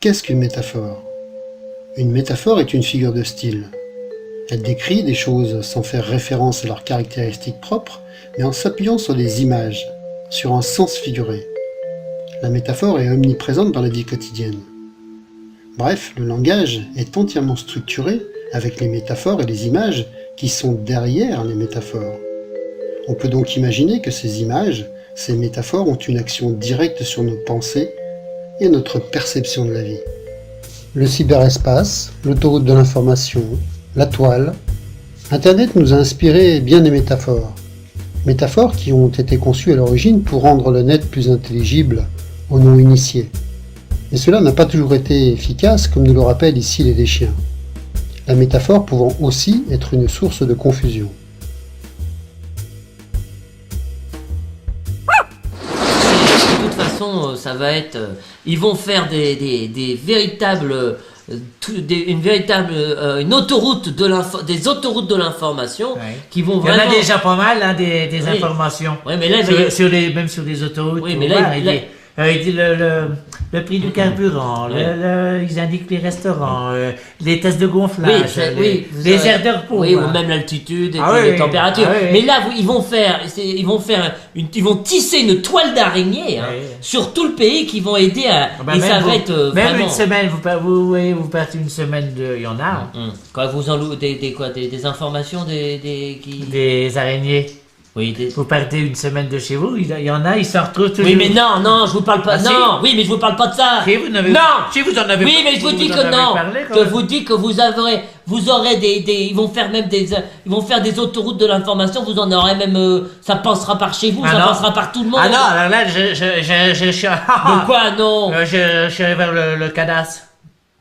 Qu'est-ce qu'une métaphore? Une métaphore est une figure de style. Elle décrit des choses sans faire référence à leurs caractéristiques propres, mais en s'appuyant sur des images, sur un sens figuré. La métaphore est omniprésente dans la vie quotidienne. Bref, le langage est entièrement structuré avec les métaphores et les images qui sont derrière les métaphores. On peut donc imaginer que ces images, ces métaphores ont une action directe sur nos pensées et notre perception de la vie. Le cyberespace, l'autoroute de l'information, la toile, Internet nous a inspiré bien des métaphores. Métaphores qui ont été conçues à l'origine pour rendre le net plus intelligible aux non-initiés. Mais cela n'a pas toujours été efficace, comme nous le rappellent ici les Deschiens. La métaphore pouvant aussi être une source de confusion. De toute façon, ça va être... ils vont faire des véritables... une autoroute des autoroutes de l'information qui vont vraiment... Il y en a déjà pas mal, hein, des informations. Oui, mais là, même sur les autoroutes. Oui, mais là, il dit le prix du carburant, ils indiquent les restaurants, les tests de gonflage, les aires de repos. Oui, ou même l'altitude et les températures. Mais là, ils vont tisser une toile d'araignée sur tout le pays qui vont aider à... et ça va être même vraiment... une semaine, vous partez une semaine de... Il y en a. Quand vous en louez des informations Des araignées. Oui, vous partez une semaine de chez vous, il y en a, ils s'en retrouvent toujours. Oui, mais non, je vous parle pas. Non, oui, mais je vous parle pas de ça. Si vous en avez Oui, mais je vous dis que non. Je vous dis que vous aurez ils vont faire même ils vont faire des autoroutes de l'information. Vous en aurez même. Ça passera par chez vous, ça passera par tout le monde. Ah non, alors là, je suis. De quoi non? Je suis allé vers le cadastre.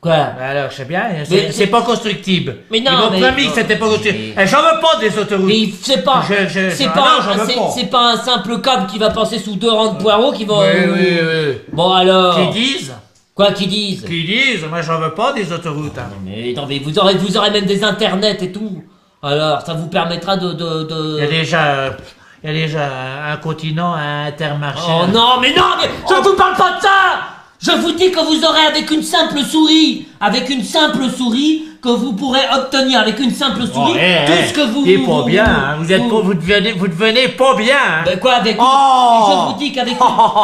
Quoi? Alors, je sais bien, c'est pas constructible. Mais non, ils m'ont promis que c'était pas constructible. J'en veux pas des autoroutes. Mais c'est pas un simple câble qui va passer sous 2 rangs de poireaux qui vont... Oui. Bon alors... Qui disent? Quoi qui disent? Qui disent? Moi, j'en veux pas des autoroutes. Hein. Mais vous aurez même des internets et tout. Alors, ça vous permettra de... Il y a déjà un continent Intermarché. Oh non, mais je vous parle pas de ça! Je vous dis que vous aurez avec une simple souris, que vous pourrez obtenir avec une simple souris tout ce que vous... C'est pas bien, hein. Vous devenez pas bien. Hein. Ben quoi, je vous dis qu'avec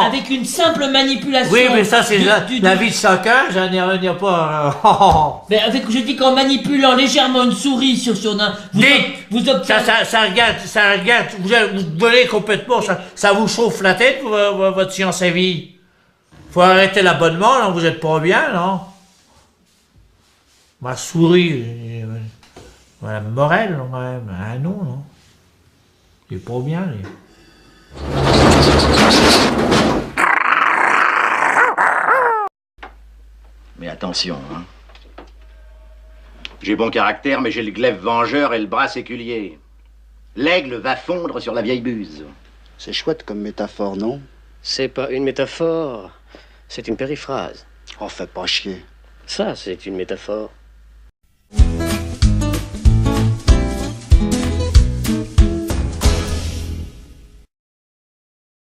avec une simple manipulation... Oui, mais ça c'est la vie de chacun, j'en ai pas... Mais je dis qu'en manipulant légèrement une souris sur vous obtenez... Ça regarde, vous volez complètement, ça vous chauffe la tête pour votre science et vie. Faut arrêter l'abonnement, là, vous êtes pas bien, non? Ma souris, Madame Morel, quand même, un nom, non? Il est pas bien, lui. Mais attention, hein. J'ai bon caractère, mais j'ai le glaive vengeur et le bras séculier. L'aigle va fondre sur la vieille buse. C'est chouette comme métaphore, non? C'est pas une métaphore, c'est une périphrase. Oh, fais pas chier. Ça, c'est une métaphore.